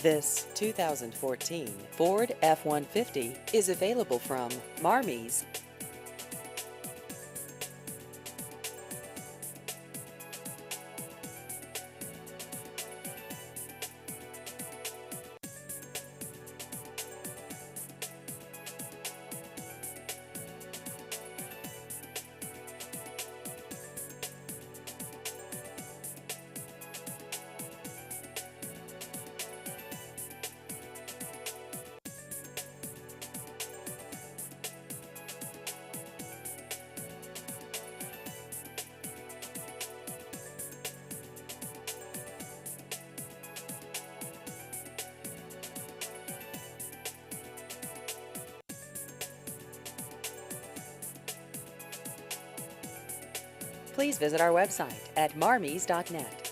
This 2014 Ford F-150 is available from Marmies. Please visit our website at marmies.net.